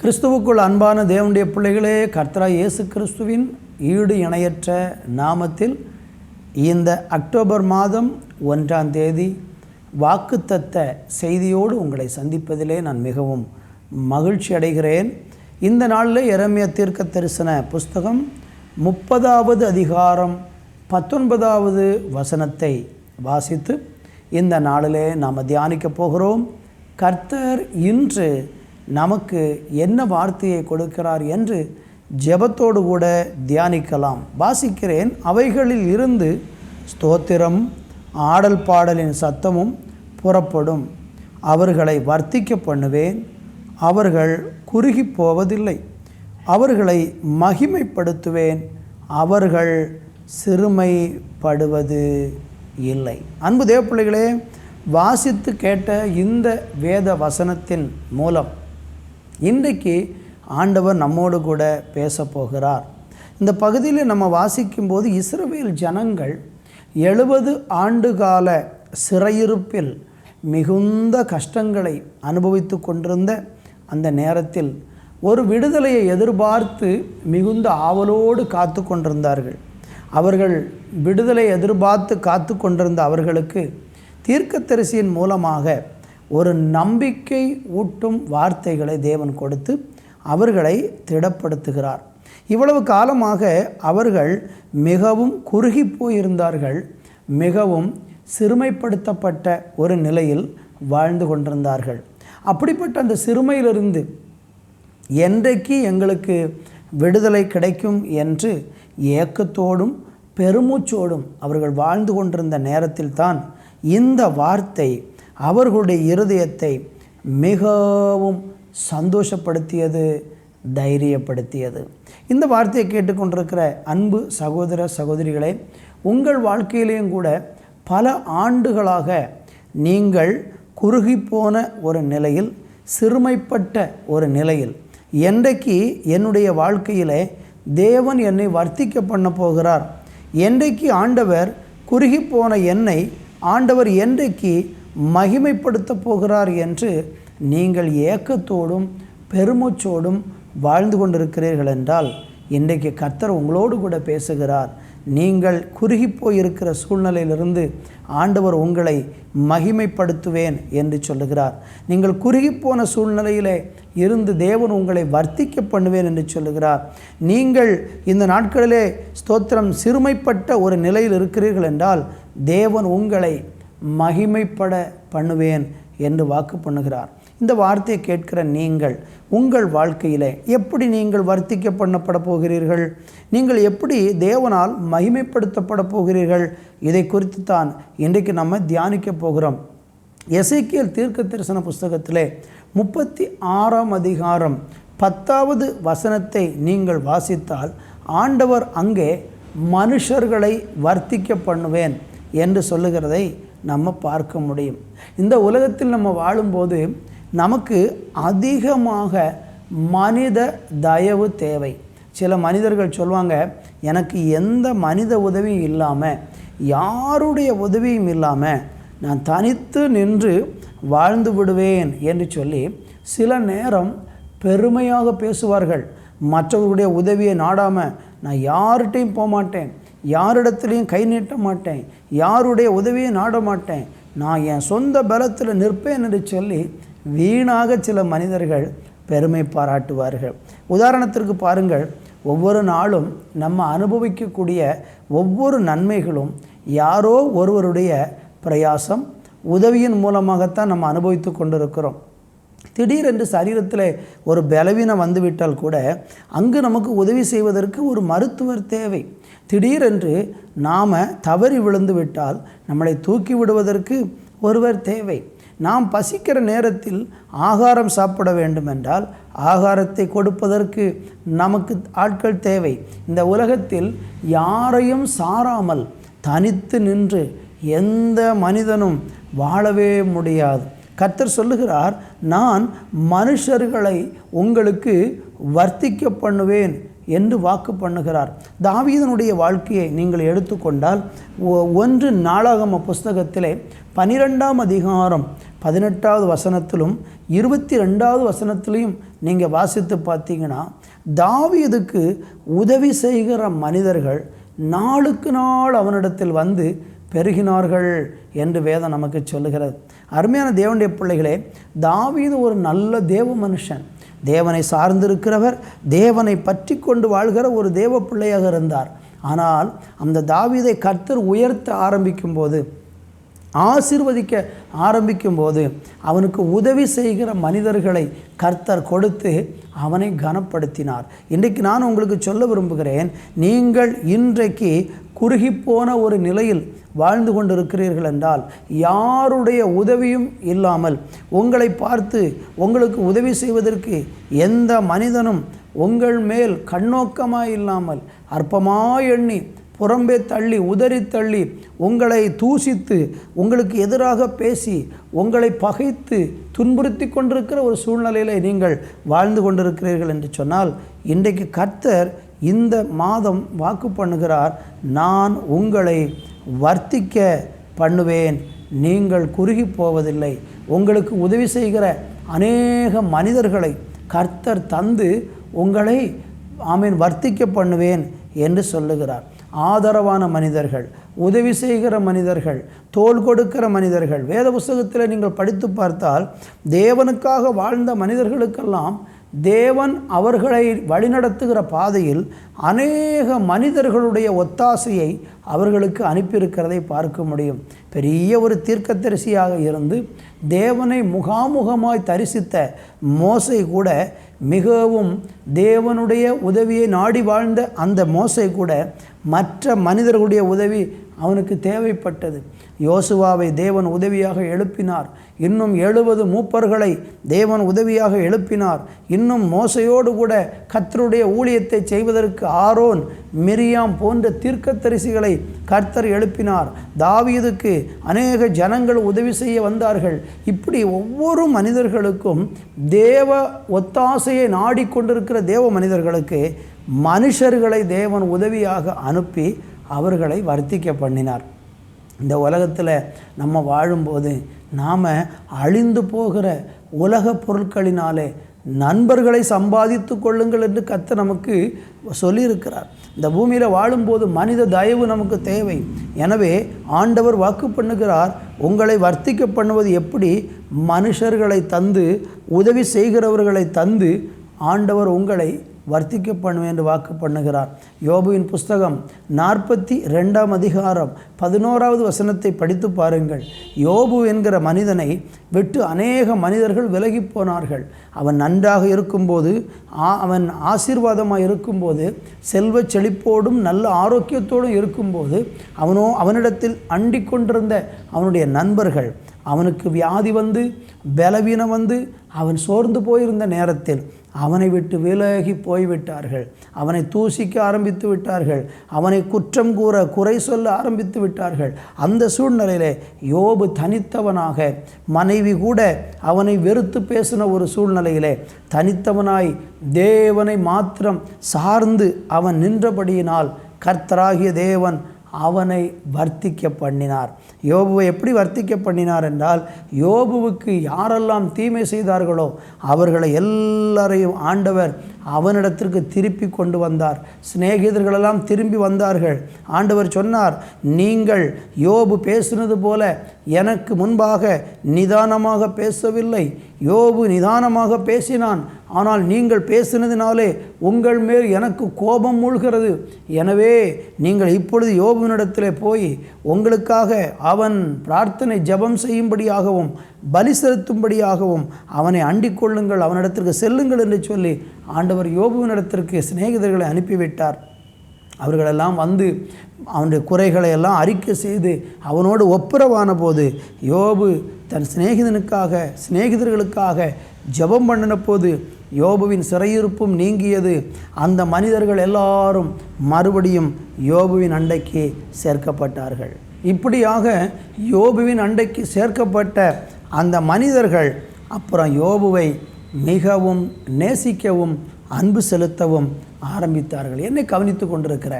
கிறிஸ்துவுக்குள் அன்பான தேவனுடைய பிள்ளைகளே, கர்த்தராகிய இயேசு கிறிஸ்துவின் ஈடு இணையற்ற நாமத்தில் இந்த அக்டோபர் மாதம் 1ஆம் தேதி வாக்குத்தத்த செய்தியோடு உங்களை சந்திப்பதிலே நான் மிகவும் மகிழ்ச்சி அடைகிறேன். இந்த நாளில் எரேமியா தீர்க்க தரிசன புஸ்தகம் 30வது அதிகாரம் 19வது வசனத்தை வாசித்து இந்த நாளிலே நாம் தியானிக்கப் போகிறோம். கர்த்தர் இன்று நமக்கு என்ன வார்த்தையை கொடுக்கிறார் என்று ஜெபத்தோடு கூட தியானிக்கலாம். வாசிக்கிறேன். அவைகளில் இருந்து ஸ்தோத்திரம் ஆடல் பாடலின் சத்தமும் புறப்படும். அவர்களை வர்த்திக்க பண்ணுவேன். அவர்கள் குறுகி போவதில்லை. அவர்களை மகிமைப்படுத்துவேன். அவர்கள் சிறுமைப்படுவது இல்லை. அன்பு தேவ பிள்ளைகளே, வாசித்து கேட்ட இந்த வேத வசனத்தின் மூலம் இன்றைக்கு ஆண்டவர் நம்மோடு கூட பேச போகிறார். இந்த பகுதியில் நம்ம வாசிக்கும்போது இஸ்ரவேல் ஜனங்கள் 70 ஆண்டுகால சிறையிருப்பில் மிகுந்த கஷ்டங்களை அனுபவித்து கொண்டிருந்த அந்த நேரத்தில் ஒரு விடுதலையை எதிர்பார்த்து மிகுந்த ஆவலோடு காத்து கொண்டிருந்தார்கள். அவர்கள் விடுதலை எதிர்பார்த்து காத்து கொண்டிருந்த அவர்களுக்கு தீர்க்கதரிசியின் மூலமாக ஒரு நம்பிக்கை ஊட்டும் வார்த்தைகளை தேவன் கொடுத்து அவர்களை திடப்படுத்துகிறார். இவ்வளவு காலமாக அவர்கள் மிகவும் குறுகி போயிருந்தார்கள். மிகவும் சிறுமைப்படுத்தப்பட்ட ஒரு நிலையில் வாழ்ந்து கொண்டிருந்தார்கள். அப்படிப்பட்ட அந்த சிறுமையிலிருந்து என்றைக்கு எங்களுக்கு விடுதலை கிடைக்கும் என்று ஏக்கத்தோடும் பெருமூச்சோடும் அவர்கள் வாழ்ந்து கொண்டிருந்த நேரத்தில் தான் இந்த வார்த்தை அவர்களுடைய இருதயத்தை மிகவும் சந்தோஷப்படுத்தியது, தைரியப்படுத்தியது. இந்த வார்த்தையை கேட்டுக்கொண்டிருக்கிற அன்பு சகோதர சகோதரிகளே, உங்கள் வாழ்க்கையிலேயும் கூட பல ஆண்டுகளாக நீங்கள் குறுகிப்போன ஒரு நிலையில், சிறுமைப்பட்ட ஒரு நிலையில், என்றைக்கு என்னுடைய வாழ்க்கையிலே தேவன் என்னை வர்த்திக்க பண்ண போகிறார், என்றைக்கு ஆண்டவர் குறுகிப்போன என்னை ஆண்டவர் என்றைக்கு மகிமைப்படுத்த போகிறார் என்று நீங்கள் ஏக்கத்தோடும் பெருமூச்சோடும் வாழ்ந்து கொண்டிருக்கிறீர்கள் என்றால் இன்றைக்கு கர்த்தர் உங்களோடு கூட பேசுகிறார். நீங்கள் குறுகி போயிருக்கிற சூழ்நிலையிலிருந்து ஆண்டவர் உங்களை மகிமைப்படுத்துவேன் என்று சொல்லுகிறார். நீங்கள் குறுகி போன சூழ்நிலையிலே இருந்து தேவன் உங்களை வர்த்திக்க பண்ணுவேன் என்று சொல்லுகிறார். நீங்கள் இந்த நாட்களிலே ஸ்தோத்திரம் சிறுமைப்பட்ட ஒரு நிலையில் இருக்கிறீர்கள் என்றால் தேவன் உங்களை மகிமைப்பட பண்ணுவேன் என்று வாக்கு பண்ணுகிறார். இந்த வார்த்தையை கேட்கிற நீங்கள் உங்கள் வாழ்க்கையிலே எப்படி நீங்கள் வர்த்திக்க பண்ணப்பட போகிறீர்கள், நீங்கள் எப்படி தேவனால் மகிமைப்படுத்தப்பட போகிறீர்கள், இதை குறித்து தான் இன்றைக்கு நம்ம தியானிக்க போகிறோம். எசேக்கியேல் தீர்க்க தரிசன புஸ்தகத்திலே 36ஆம் அதிகாரம் 10வது வசனத்தை நீங்கள் வாசித்தால் ஆண்டவர் அங்கே மனுஷர்களை வர்த்திக்க பண்ணுவேன் என்று சொல்லுகிறதை நம்ம பார்க்க முடியும். இந்த உலகத்தில் நம்ம வாழும்போது நமக்கு அதிகமாக மனித தயவு தேவை. சில மனிதர்கள் சொல்லுவாங்க, எனக்கு எந்த மனித உதவியும் இல்லாமல், யாருடைய உதவியும் இல்லாமல் நான் தனித்து நின்று வாழ்ந்து விடுவேன் என்று சொல்லி சில நேரம் பெருமையாக பேசுவார்கள். மற்றவர்களுடைய உதவியை நாடாமல் நான் யார்கிட்டையும் போக மாட்டேன், யாரிடத்துலையும் கை நீட்ட மாட்டேன், யாருடைய உதவியை நாட மாட்டேன், நான் என் சொந்த பலத்தில் நிற்பேன் என்று சொல்லி வீணாக சில மனிதர்கள் பெருமை பாராட்டுவார்கள். உதாரணத்திற்கு பாருங்கள், ஒவ்வொரு நாளும் நம்ம அனுபவிக்கக்கூடிய ஒவ்வொரு நன்மைகளும் யாரோ ஒருவருடைய பிரயாசம் உதவியின் மூலமாகத்தான் நம்ம அனுபவித்து கொண்டிருக்கிறோம். திடீரென்று சரீரத்தில் ஒரு பலவீனம் வந்துவிட்டால் கூட அங்கு நமக்கு உதவி செய்வதற்கு ஒரு மருத்துவர் தேவை. திடீரென்று நாம் தவறி விழுந்து விட்டால் நம்மளை தூக்கி விடுவதற்கு ஒருவர் தேவை. நாம் பசிக்கிற நேரத்தில் ஆகாரம் சாப்பிட வேண்டுமென்றால் ஆகாரத்தை கொடுப்பதற்கு நமக்கு ஆட்கள் தேவை. இந்த உலகத்தில் யாரையும் சாராமல் தனித்து நின்று எந்த மனிதனும் வாழவே முடியாது. கர்த்தர் சொல்லுகிறார், நான் மனுஷர்களை உங்களுக்கு வர்த்திக்க பண்ணுவேன் என்று வாக்கு பண்ணுகிறார். தாவீதனுடைய வாழ்க்கையை நீங்கள் எடுத்துக்கொண்டால் 1 நாளாகம புஸ்தகத்திலே 12ஆம் அதிகாரம் 18வது வசனத்திலும் 22வது வசனத்திலையும் நீங்கள் வாசித்து பார்த்தீங்கன்னா, தாவீதுக்கு உதவி செய்கிற மனிதர்கள் நாளுக்கு நாள் அவனிடத்தில் வந்து பெருகினார்கள் என்று வேதம் நமக்கு சொல்லுகிறது. அருமையான தேவனுடைய பிள்ளைகளே, தாவீது ஒரு நல்ல தேவ மனுஷன், தேவனை சார்ந்திருக்கிறவர், தேவனை பற்றி கொண்டு வாழ்கிற ஒரு தேவ பிள்ளையாக இருந்தார். ஆனால் அந்த தாவீதை கர்த்தர் உயர்த்த ஆரம்பிக்கும்போது, ஆசீர்வதிக்க ஆரம்பிக்கும்போது, அவனுக்கு உதவி செய்கிற மனிதர்களை கர்த்தர் கொடுத்து அவனை கனப்படுத்தினார். இன்றைக்கு நான் உங்களுக்கு சொல்ல விரும்புகிறேன், நீங்கள் இன்றைக்கு குறுகிப்போன ஒரு நிலையில் வாழ்ந்து கொண்டிருக்கிறீர்கள் என்றால், யாருடைய உதவியும் இல்லாமல், உங்களை பார்த்து உங்களுக்கு உதவி செய்வதற்கு எந்த மனிதனும் உங்கள் மேல் கண்ணோக்கமாய் இல்லாமல், அற்பமாய் எண்ணி புறம்பே தள்ளி உதறி தள்ளி உங்களை தூசித்து உங்களுக்கு எதிராக பேசி உங்களை பகைத்து துன்புறுத்தி கொண்டிருக்கிற ஒரு சூழ்நிலையில் நீங்கள் வாழ்ந்து கொண்டிருக்கிறீர்கள் என்று சொன்னால், இன்றைக்கு கர்த்தர் இந்த மாதம் வாக்கு பண்ணுகிறார், நான் உங்களை வர்த்திக்க பண்ணுவேன், நீங்கள் குறுகி போவதில்லை. உங்களுக்கு உதவி செய்கிற அநேக மனிதர்களை கர்த்தர் தந்து உங்களை வர்த்திக்க பண்ணுவேன் என்று சொல்லுகிறார். ஆதரவான மனிதர்கள், உதவி செய்கிற மனிதர்கள், தோள் கொடுக்கிற மனிதர்கள். வேத புஸ்தகத்தில் நீங்கள் படித்து பார்த்தால், தேவனுக்காக வாழ்ந்த மனிதர்களுக்கெல்லாம் தேவன் அவர்களை வழிநடத்துகிற பாதையில் அநேக மனிதர்களுடைய ஒத்தாசையை அவர்களுக்கு அனுப்பியிருக்கிறதை பார்க்க முடியும். பெரிய ஒரு தீர்க்கதரிசியாக இருந்து தேவனை முகாமுகமாய் தரிசித்த மோசே கூட, மிகவும் தேவனுடைய உதவியை நாடி வாழ்ந்த அந்த மோசே கூட மற்ற மனிதர்களுடைய உதவி அவனுக்கு தேவைப்பட்டது. யோசுவாவை தேவன் உதவியாக எழுப்பினார். இன்னும் 70 மூப்பர்களை தேவன் உதவியாக எழுப்பினார். இன்னும் மோசையோடு கூட கர்த்தருடைய ஊழியத்தை செய்வதற்கு ஆரோன், மிரியாம் போன்ற தீர்க்கதரிசிகளை கர்த்தர் எழுப்பினார். தாவீதுக்கு அநேக ஜனங்கள் உதவி செய்ய வந்தார்கள். இப்படி ஒவ்வொரு மனிதர்களுக்கும் தேவ ஒத்தாசையை நாடிக்கொண்டிருக்கிற தேவ மனிதர்களுக்கு மனுஷர்களை தேவன் உதவியாக அனுப்பி அவர்களை வர்த்திக்க பண்ணினார். இந்த உலகத்தில் நம்ம வாழும்போது நாம் அழிந்து போகிற உலக பொருட்களினாலே நண்பர்களை சம்பாதித்து கொள்ளுங்கள் என்று கர்த்தர் நமக்கு சொல்லியிருக்கிறார். இந்த பூமியில் வாழும்போது மனித தயவு நமக்கு தேவை. எனவே ஆண்டவர் வாக்கு பண்ணுகிறார், உங்களை வர்த்திக்க பண்ணுவது எப்படி? மனுஷர்களை தந்து, உதவி செய்கிறவர்களை தந்து ஆண்டவர் உங்களை வர்த்திக்க பண்ணுவேன் என்று வாக்கு பண்ணுகிறார். யோபுவின் புஸ்தகம் 42ஆம் அதிகாரம் 11வது வசனத்தை படித்து பாருங்கள். யோபு என்கிற மனிதனை விட்டு அநேக மனிதர்கள் விலகி போனார்கள். அவன் நன்றாக இருக்கும்போது, அவன் ஆசீர்வாதமாக இருக்கும்போது, செல்வ செழிப்போடும் நல்ல ஆரோக்கியத்தோடும் இருக்கும்போது, அவனிடத்தில் அண்டிக் கொண்டிருந்த அவனுடைய நண்பர்கள் அவனுக்கு வியாதி வந்து, பலவீனம் வந்து, அவன் சோர்ந்து போயிருந்த நேரத்தில் அவனை விட்டு விலகி போய்விட்டார்கள். அவனை தூசிக்க ஆரம்பித்து விட்டார்கள். அவனை குற்றம் கூற, குறை சொல்ல ஆரம்பித்து விட்டார்கள். அந்த சூழ்நிலையிலே யோபு தனித்தவனாக, மனைவி கூட அவனை வெறுத்து பேசின ஒரு சூழ்நிலையிலே தனித்தவனாய் தேவனை மாத்திரம் சார்ந்து அவன் நின்றபடியினால் கர்த்தராகிய தேவன் அவனை வர்த்திக்க பண்ணினார். யோபுவை எப்படி வர்த்திக்க பண்ணினார் என்றால், யோபுவுக்கு யாரெல்லாம் தீமை செய்தார்களோ அவர்களை எல்லாரையும் ஆண்டவர் அவனிடத்திற்கு திருப்பி கொண்டு வந்தார். சிநேகிதர்களெல்லாம் திரும்பி வந்தார்கள். ஆண்டவர் சொன்னார், நீங்கள் யோபு பேசினது போல எனக்கு முன்பாக நிதானமாக பேசவில்லை. யோபு நிதானமாக பேசினான், ஆனால் நீங்கள் பேசினதினாலே உங்கள் மேல் எனக்கு கோபம் மூழ்கிறது. எனவே நீங்கள் இப்பொழுது யோபுவினிடத்திலே போய் உங்களுக்காக அவன் பிரார்த்தனை ஜெபம் செய்யும்படியாகவும் பலி செலுத்தும்படியாகவும் அவனை அண்டிக் கொள்ளுங்கள், அவனிடத்திற்கு செல்லுங்கள் என்று சொல்லி ஆண்டவர் யோபுவினிடத்திற்கு சிநேகிதர்களை அனுப்பிவிட்டார். அவர்களெல்லாம் வந்து அவனுடைய குறைகளை எல்லாம் அறிக்கை செய்து அவனோடு ஒப்புரவான போது யோபு தன் சிநேகிதர்களுக்காக ஜெபம் பண்ணின போது யோபுவின் சிறையிருப்பும் நீங்கியது. அந்த மனிதர்கள் எல்லாரும் மறுபடியும் யோபுவின் அண்டைக்கு சேர்க்கப்பட்டார்கள். இப்படியாக யோபுவின் அண்டைக்கு சேர்க்கப்பட்ட அந்த மனிதர்கள் அப்புறம் யோபுவை மிகவும் நேசிக்கவும் அன்பு செலுத்தவும் ஆரம்பித்தார்கள். என்னை கவனித்து கொண்டிருக்கிற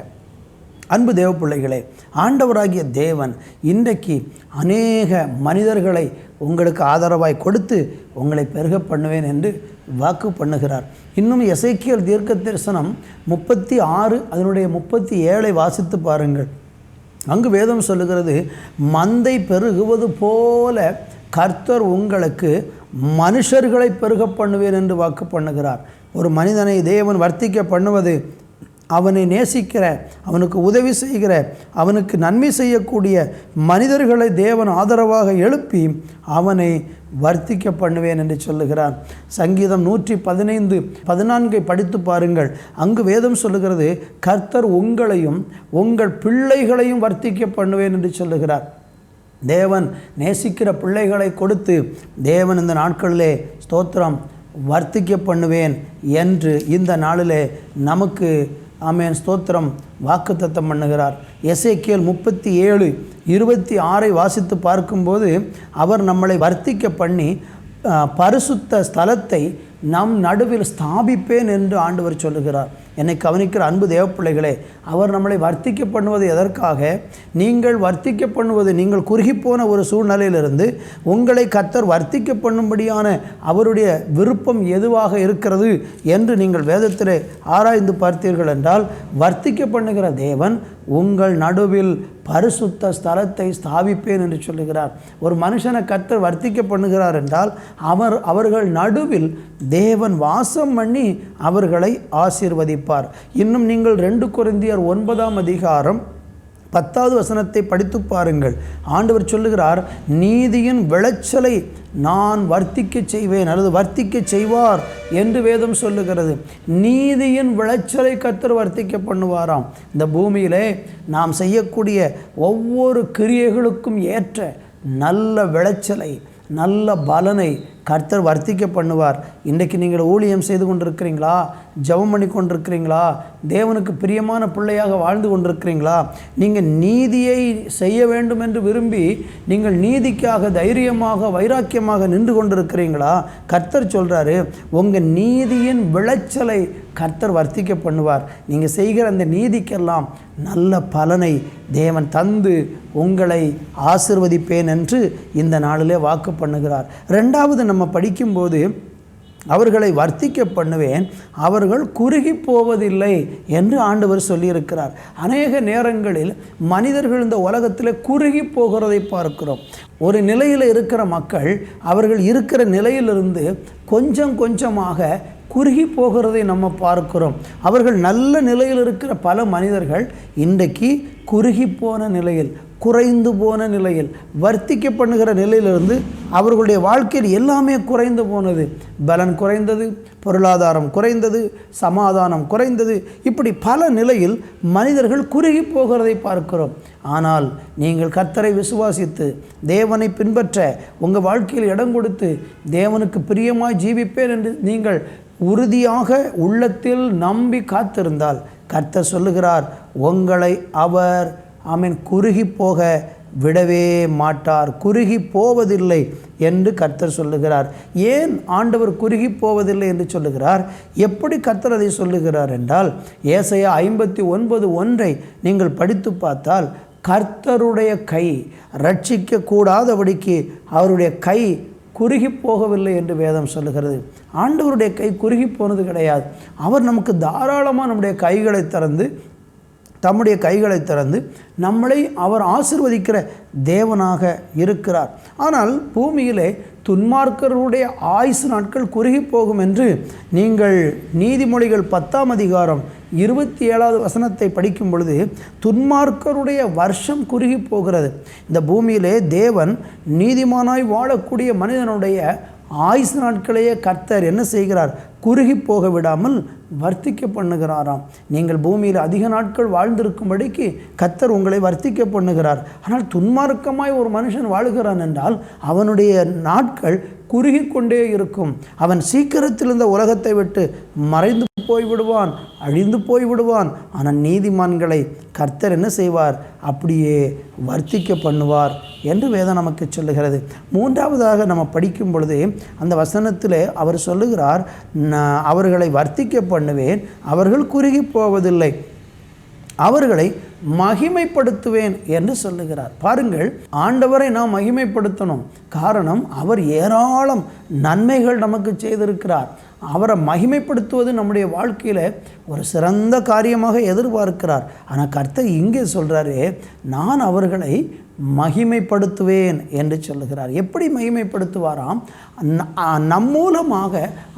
அன்பு தேவ பிள்ளைகளே, ஆண்டவராகிய தேவன் இன்றைக்கு அநேக மனிதர்களை உங்களுக்கு ஆதரவாய் கொடுத்து உங்களை பெருக பண்ணுவேன் என்று வாக்கு பண்ணுகிறார். இன்னும் எசேக்கியேல் தீர்க்க தரிசனம் 36 அதனுடைய 37 வாசித்து பாருங்கள். அங்கு வேதம் சொல்லுகிறது, மந்தை பெருகுவது போல கர்த்தர் உங்களுக்கு மனுஷர்களை பெருக பண்ணுவேன் என்று வாக்கு பண்ணுகிறார். ஒரு மனிதனை தேவன் வர்த்திக்க பண்ணுவது அவனை நேசிக்கிற, அவனுக்கு உதவி செய்கிற, அவனுக்கு நன்மை செய்யக்கூடிய மனிதர்களை தேவன் ஆதரவாக எழுப்பி அவனை வர்த்திக்க பண்ணுவேன் என்று சொல்லுகிறார். சங்கீதம் 115:14 படித்து பாருங்கள். அங்கு வேதம் சொல்லுகிறது, கர்த்தர் உங்களையும் உங்கள் பிள்ளைகளையும் வர்த்திக்க பண்ணுவேன் என்று சொல்லுகிறார். தேவன் நேசிக்கிற பிள்ளைகளை கொடுத்து தேவன் இந்த நாட்களிலே ஸ்தோத்திரம் வர்த்திக்க பண்ணுவேன் என்று இந்த நாளிலே நமக்கு ஆமென் ஸ்தோத்திரம் வாக்குத்தத்தம் பண்ணுகிறார். எசேக்கியேல் 37:26 வாசித்து பார்க்கும்போது, அவர் நம்மளை வர்த்திக்க பண்ணி பரிசுத்த ஸ்தலத்தை நம் நடுவில் ஸ்தாபிப்பேன் என்று ஆண்டவர் சொல்லுகிறார். என்னை கவனிக்கிற அன்பு தேவப்பிள்ளைகளே, அவர் நம்மளை வர்த்திக்க பண்ணுவது எதற்காக? நீங்கள் வர்த்திக்க பண்ணுவது, நீங்கள் குறுகிப்போன ஒரு சூழ்நிலையிலிருந்து உங்களை கர்த்தர் வர்த்திக்க பண்ணும்படியான அவருடைய விருப்பம் எதுவாக இருக்கிறது என்று நீங்கள் வேதத்திலே ஆராய்ந்து பார்த்தீர்கள் என்றால், வர்த்திக்க பண்ணுகிற தேவன் உங்கள் நடுவில் பரிசுத்த ஸ்தலத்தை ஸ்தாபிப்பேன் என்று சொல்லுகிறார். ஒரு மனுஷனை கர்த்தர் வர்த்திக்க பண்ணுகிறார் என்றால் அவர்கள் நடுவில் தேவன் வாசம் பண்ணி அவர்களை ஆசீர்வதிப்பார். இன்னும் நீங்கள் 2 கொரிந்தியர் 9:10 படித்து பாருங்கள். ஆண்டவர் சொல்லுகிறார், நீதியின் விளைச்சலை நான் வர்த்திக்க செய்வேன் அல்லது வர்த்திக்க செய்வார் என்று வேதம் சொல்லுகிறது. நீதியின் விளைச்சலை கர்த்தர் வர்த்திக்க பண்ணுவாராம். இந்த பூமியிலே நாம் செய்யக்கூடிய ஒவ்வொரு கிரியைகளுக்கும் ஏற்ற நல்ல விளைச்சலை, நல்ல பலனை கர்த்தர் வர்த்திக்க பண்ணுவார். இன்றைக்கு நீங்கள் ஊழியம் செய்து கொண்டிருக்கிறீங்களா? ஜெபம் பண்ணி கொண்டிருக்கிறீங்களா? தேவனுக்கு பிரியமான பிள்ளையாக வாழ்ந்து கொண்டிருக்கிறீங்களா? நீங்கள் நீதியை செய்ய வேண்டும் என்று விரும்பி நீங்கள் நீதிக்காக தைரியமாக வைராக்கியமாக நின்று கொண்டிருக்கிறீங்களா? கர்த்தர் சொல்கிறாரு, உங்கள் நீதியின் விளைச்சலை கர்த்தர் வர்த்திக்க பண்ணுவார். நீங்கள் செய்கிற அந்த நீதிக்கெல்லாம் நல்ல பலனை தேவன் தந்து உங்களை ஆசீர்வதிப்பேன் என்று இந்த நாளிலே வாக்கு பண்ணுகிறார். 2வது நம்ம படிக்கும்போது, அவர்களை வர்த்திக்க பண்ணுவேன், அவர்கள் குறுகி போவதில்லை என்று ஆண்டவர் சொல்லியிருக்கிறார். அநேக நேரங்களில் மனிதர்கள் இந்த உலகத்தில் குறுகி போகிறதை பார்க்கிறோம். ஒரு நிலையில் இருக்கிற மக்கள் அவர்கள் இருக்கிற நிலையிலிருந்து கொஞ்சம் கொஞ்சமாக குறுகி போகிறதை நம்ம பார்க்கிறோம். அவர்கள் நல்ல நிலையில் இருக்கிற பல மனிதர்கள் இன்றைக்கு குறுகி போன நிலையில், குறைந்து போன நிலையில், வர்த்திக்க பண்ணுகிற நிலையிலிருந்து அவர்களுடைய வாழ்க்கையில் எல்லாமே குறைந்து போனது. பலன் குறைந்தது, பொருளாதாரம் குறைந்தது, சமாதானம் குறைந்தது, இப்படி பல நிலையில் மனிதர்கள் குறுகி போகிறதை பார்க்கிறோம். ஆனால் நீங்கள் கர்த்தரை விசுவாசித்து தேவனை பின்பற்ற உங்கள் வாழ்க்கையில் இடம் கொடுத்து தேவனுக்கு பிரியமாய் ஜீவிப்பேன் என்று நீங்கள் உறுதியாக உள்ளத்தில் நம்பி காத்திருந்தால், கர்த்தர் சொல்லுகிறார், உங்களை அவர் குறுகி போக விடவே மாட்டார், குறுகி போவதில்லை என்று கர்த்தர் சொல்லுகிறார். ஏன் ஆண்டவர் குறுகி போவதில்லை என்று சொல்லுகிறார்? எப்படி கர்த்தர் அதை சொல்லுகிறார் என்றால், ஏசாயா 59:1 நீங்கள் படித்து பார்த்தால், கர்த்தருடைய கை ரட்சிக்க கூடாதபடிக்கு அவருடைய கை குறுகி போகவில்லை என்று வேதம் சொல்லுகிறது. ஆண்டவருடைய கை குறுகி போனது கிடையாது. அவர் நமக்கு தாராளமாக நம்முடைய கைகளை திறந்து நம்மளை அவர் ஆசீர்வதிக்கிற தேவனாக இருக்கிறார். ஆனால் பூமியிலே துன்மார்க்கருடைய ஆயுசு நாட்கள் குறுகி போகும் என்று நீங்கள் நீதிமொழிகள் 10:27 படிக்கும் பொழுது, துன்மார்க்கருடைய வருஷம் குறுகி போகிறது. இந்த பூமியிலே தேவன் நீதிமானாய் வாழக்கூடிய மனிதனுடைய ஆயுசு நாட்களையே கர்த்தர் என்ன செய்கிறார்? குறுகி போக விடாமல் வர்த்திக்க பண்ணுகிறாராம். நீங்கள் பூமியில் அதிக நாட்கள் வாழ்ந்திருக்கும்படிக்கு கர்த்தர் உங்களை வர்த்திக்க பண்ணுகிறார். ஆனால் துன்மார்க்கமாய் ஒரு மனுஷன் வாழ்கிறான் என்றால் அவனுடைய நாட்கள் குறுகி கொண்டே இருக்கும். அவன் சீக்கிரத்தில் இந்த உலகத்தை விட்டு மறைந்து போய்விடுவான், அழிந்து போய்விடுவான். ஆனால் நீதிமான்களை கர்த்தர் என்ன செய்வார்? அப்படியே வர்த்திக்க பண்ணுவார் என்று வேதம் நமக்கு சொல்லுகிறது. 3வதாக நம்ம படிக்கும் பொழுது அந்த வசனத்தில் அவர் சொல்லுகிறார், அவர்களை வர்த்திக்க பண்ணுவேன், அவர்கள் குறுகி போவதில்லை, அவர்களை மகிமைப்படுத்துவேன் என்று சொல்லுகிறார். பாருங்கள், ஆண்டவரை நாம் மகிமைப்படுத்தணும். காரணம், அவர் ஏராளம் நன்மைகள் நமக்கு செய்திருக்கிறார். அவரை மகிமைப்படுத்துவது நம்முடைய வாழ்க்கையில் ஒரு சிறந்த காரியமாக எதிர்பார்க்கிறார். ஆனால் கர்த்தர் இங்கே சொல்கிறாரு, நான் அவர்களை மகிமைப்படுத்துவேன் என்று சொல்லுகிறார். எப்படி மகிமைப்படுத்துவாராம்? நம் மூலமாக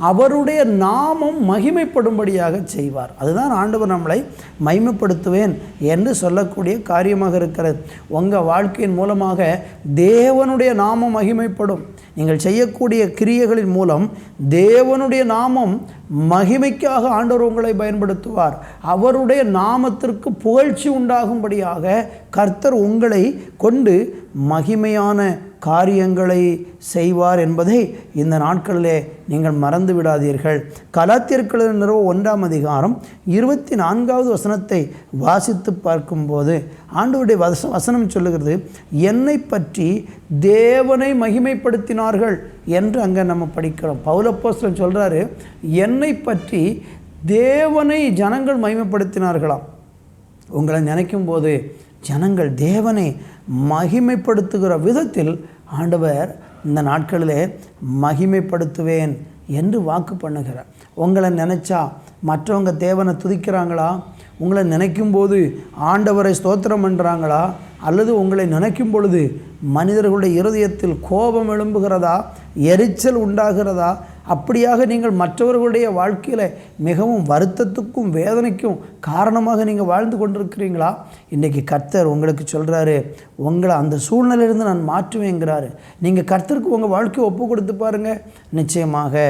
அவருடைய நாமம் மகிமைப்படும்படியாக செய்வார். அதுதான் ஆண்டவர் நம்மளை மகிமைப்படுத்துவேன் என்று சொல்லக்கூடிய காரியமாக இருக்கிறது. உங்கள் வாழ்க்கையின் மூலமாக தேவனுடைய நாமம் மகிமைப்படும். நீங்கள் செய்யக்கூடிய கிரியைகளின் மூலம் தேவனுடைய நாமம் மகிமைக்காக ஆண்டவர் உங்களை பயன்படுத்துவார். அவருடைய நாமத்திற்கு புகழ்ச்சி உண்டாகும்படியாக கர்த்தர் உங்களை கொண்டு மகிமையான காரியங்களை செய்வார் என்பதை இந்த நாட்களிலே நீங்கள் மறந்து விடாதீர்கள். கலாத்தியர்கள் நிறுவ 1 24 வசனத்தை வாசித்து பார்க்கும்போது ஆண்டவருடைய வசனம் சொல்லுகிறது, என்னை பற்றி தேவனை மகிமைப்படுத்தினார்கள் என்று அங்கே நம்ம படிக்கிறோம். பவுல் அப்போஸ்தலன் சொல்கிறாரு, என்னை பற்றி தேவனை ஜனங்கள் மகிமைப்படுத்தினார்களாம். உங்களை நினைக்கும் போது ஜனங்கள் தேவனை மகிமைப்படுத்துகிற விதத்தில் ஆண்டவர் இந்த நாட்களிலே மகிமைப்படுத்துவேன் என்று வாக்கு பண்ணுகிறார். உங்களை நினச்சா மற்றவங்க தேவனை துதிக்கிறாங்களா? உங்களை நினைக்கும் போது ஆண்டவரை ஸ்தோத்திரம் பண்ணுறாங்களா? அல்லது உங்களை நினைக்கும் பொழுது மனிதர்களுடைய இருதயத்தில் கோபம் எழும்புகிறதா, எரிச்சல் உண்டாகிறதா? அப்படியாக நீங்கள் மற்றவர்களுடைய வாழ்க்கையில் மிகவும் வருத்தத்துக்கும் வேதனைக்கும் காரணமாக நீங்கள் வாழ்ந்து கொண்டிருக்கிறீங்களா? இன்றைக்கி கர்த்தர் உங்களுக்கு சொல்கிறாரு, உங்களை அந்த சூழ்நிலையிலிருந்து நான் மாற்றுவேங்கிறாரு. நீங்கள் கர்த்தருக்கு உங்கள் வாழ்க்கையை ஒப்பு கொடுத்து பாருங்கள். நிச்சயமாக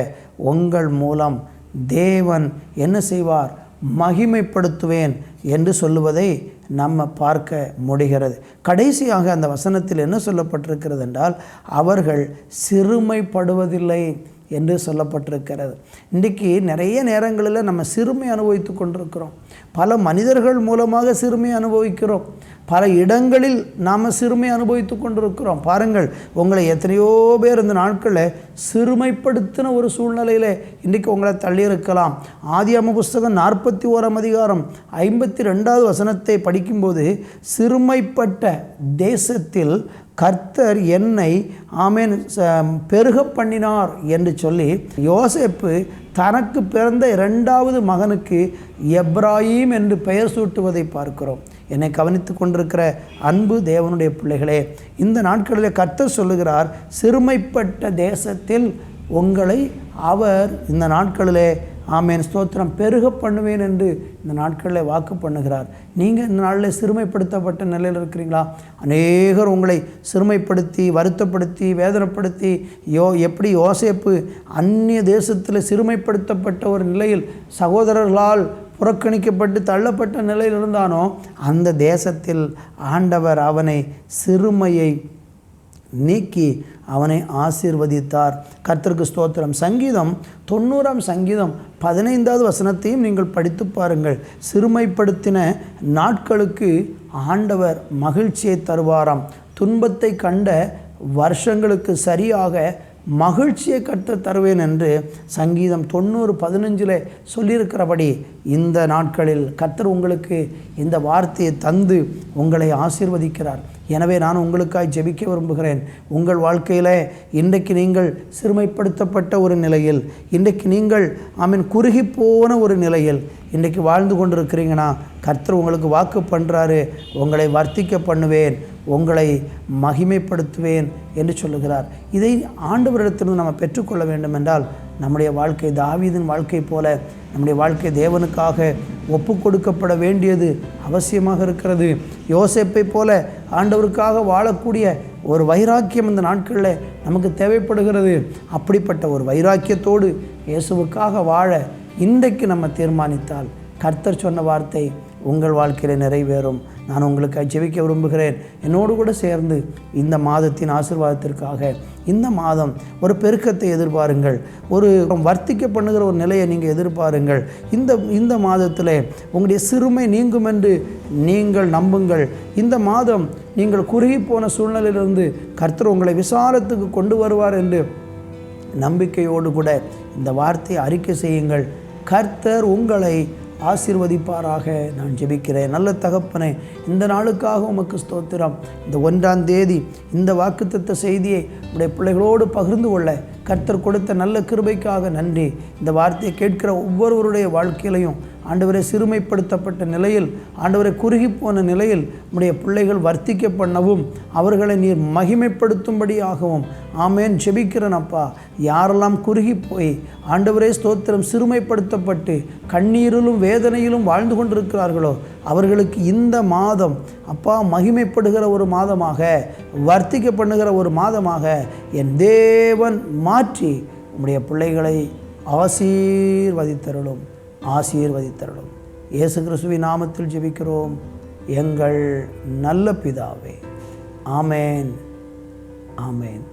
உங்கள் மூலம் தேவன் என்ன செய்வார்? மகிமைப்படுத்துவேன் என்று சொல்லுவதை நம்ம பார்க்க முடிகிறது. கடைசியாக அந்த வசனத்தில் என்ன சொல்லப்பட்டிருக்கிறது என்றால், அவர்கள் சிறுமைப்படுவதில்லை என்று சொல்லப்பட்டிருக்கிறது. இன்றைக்கி நிறைய நேரங்களில் நம்ம சிறுமை அனுபவித்து கொண்டிருக்கிறோம். பல மனிதர்கள் மூலமாக சிறுமை அனுபவிக்கிறோம். பல இடங்களில் நாம் சிறுமை அனுபவித்து கொண்டிருக்கிறோம். பாருங்கள், உங்களை எத்தனையோ பேர் இந்த நாட்களில் சிறுமைப்படுத்தின ஒரு சூழ்நிலையில் இன்றைக்கி உங்களை தள்ளியிருக்கலாம். ஆதியாகம புஸ்தகம் 41 52 வசனத்தை படிக்கும்போது, சிறுமைப்பட்ட தேசத்தில் கர்த்தர் என்னை ஆமேன் பெருக பண்ணினார் என்று சொல்லி யோசேப்பு தனக்கு பிறந்த 2வது மகனுக்கு எப்ராஹிம் என்று பெயர் சூட்டுவதை பார்க்கிறோம். என்னை கவனித்து கொண்டிருக்கிற அன்பு தேவனுடைய பிள்ளைகளே, இந்த நாட்களில் கர்த்தர் சொல்லுகிறார், சிறுமைப்பட்ட தேசத்தில் உங்களை அவர் இந்த நாட்களிலே ஆமேன் ஸ்தோத்திரம் பெருக பண்ணுவேன் என்று இந்த நாட்களில் வாக்கு பண்ணுகிறார். நீங்கள் இந்த நாளில் சிறுமைப்படுத்தப்பட்ட நிலையில் இருக்கிறீங்களா? அநேகர் உங்களை சிறுமைப்படுத்தி, வருத்தப்படுத்தி, வேதனைப்படுத்தி, எப்படி யோசேப்பு அந்நிய தேசத்தில் சிறுமைப்படுத்தப்பட்ட ஒரு நிலையில் சகோதரர்களால் புறக்கணிக்கப்பட்டு தள்ளப்பட்ட நிலையில் இருந்தானோ, அந்த தேசத்தில் ஆண்டவர் அவனை சிறுமையை நீக்கி அவனை ஆசீர்வதித்தார். கர்த்தருக்கு ஸ்தோத்திரம். சங்கீதம் 90 15 வசனத்தையும் நீங்கள் படித்து பாருங்கள். சிறுமைப்படுத்தின நாட்களுக்கு ஆண்டவர் மகிழ்ச்சியை தருவாராம். துன்பத்தை கண்ட வருஷங்களுக்கு சரியாக மகிழ்ச்சியை கர்த்தர் தருவேன் என்று சங்கீதம் 90:15 சொல்லியிருக்கிறபடி இந்த நாட்களில் கர்த்தர் உங்களுக்கு இந்த வார்த்தையை தந்து உங்களை ஆசீர்வதிக்கிறார். எனவே நான் உங்களுக்காய் ஜெபிக்க விரும்புகிறேன். உங்கள் வாழ்க்கையில் இன்றைக்கு நீங்கள் சிறுமைப்படுத்தப்பட்ட ஒரு நிலையில், இன்றைக்கு நீங்கள் குறுகி போன ஒரு நிலையில் இன்றைக்கு வாழ்ந்து கொண்டிருக்கிறீங்கன்னா, கர்த்தர் உங்களுக்கு வாக்கு பண்ணுறாரு, உங்களை வர்த்திக்க பண்ணுவேன், உங்களை மகிமைப்படுத்துவேன் என்று சொல்லுகிறார். இதை ஆண்டவரிடத்திலிருந்து நம்ம பெற்றுக்கொள்ள வேண்டும் என்றால் நம்முடைய வாழ்க்கை தாவீதின் வாழ்க்கை போல நம்முடைய வாழ்க்கை தேவனுக்காக ஒப்பு கொடுக்கப்பட வேண்டியது அவசியமாக இருக்கிறது. யோசேப்பை போல ஆண்டவருக்காக வாழக்கூடிய ஒரு வைராக்கியம் இந்த நாட்களில் நமக்கு தேவைப்படுகிறது. அப்படிப்பட்ட ஒரு வைராக்கியத்தோடு இயேசுவுக்காக வாழ இன்றைக்கு நம்ம தீர்மானித்தால் கர்த்தர் சொன்ன வார்த்தை உங்கள் வாழ்க்கையில் நிறைவேறும். நான் உங்களுக்கு ஜெபிக்க விரும்புகிறேன். என்னோடு கூட சேர்ந்து இந்த மாதத்தின் ஆசீர்வாதத்திற்காக இந்த மாதம் ஒரு பெருக்கத்தை எதிர்பாருங்கள், ஒரு வர்த்திக்க பண்ணுகிற ஒரு நிலையை நீங்கள் எதிர்பாருங்கள். இந்த மாதத்தில் உங்களுடைய சிறுமை நீங்கும் என்று நீங்கள் நம்புங்கள். இந்த மாதம் நீங்கள் குறுகி போன சூழ்நிலையிலிருந்து கர்த்தர் உங்களை விசாலத்துக்கு கொண்டு வருவார் என்று நம்பிக்கையோடு கூட இந்த வார்த்தையை அறிக்கை செய்யுங்கள். கர்த்தர் உங்களை ஆசீர்வதிப்பாராக நான் ஜெபிக்கிறேன். நல்ல தகப்பனே, இந்த நாளுக்காக உமக்கு ஸ்தோத்திரம். இந்த 1ஆம் தேதி இந்த வாக்குத்தத்த செய்தியை உடைய பிள்ளைகளோடு பகிர்ந்து கொள்ள கர்த்தர் கொடுத்த நல்ல கிருபைக்காக நன்றி. இந்த வார்த்தையை கேட்கிற ஒவ்வொருவருடைய வாழ்க்கையிலையும் ஆண்டவரை சிறுமைப்படுத்தப்பட்ட நிலையில், ஆண்டவரை குறுகி போன நிலையில் உடைய பிள்ளைகள் வர்த்திக்க பண்ணவும் அவர்களை நீர் மகிமைப்படுத்தும்படியாகவும் ஆமேன் ஜெபிக்கிறேனப்பா. யாரெல்லாம் குறுகி போய் ஆண்டவரே ஸ்தோத்திரம் சிறுமைப்படுத்தப்பட்டு கண்ணீரிலும் வேதனையிலும் வாழ்ந்து கொண்டிருக்கிறார்களோ அவர்களுக்கு இந்த மாதம் அப்பா மகிமைப்படுகிற ஒரு மாதமாக, வர்த்திக்க பண்ணுகிற ஒரு மாதமாக என் தேவன் மாற்றி உம்முடைய பிள்ளைகளை ஆசீர்வதித்தருளும். இயேசு கிறிஸ்துவின் நாமத்தில் ஜெபிக்கிறோம் எங்கள் நல்ல பிதாவே. ஆமேன், ஆமேன்.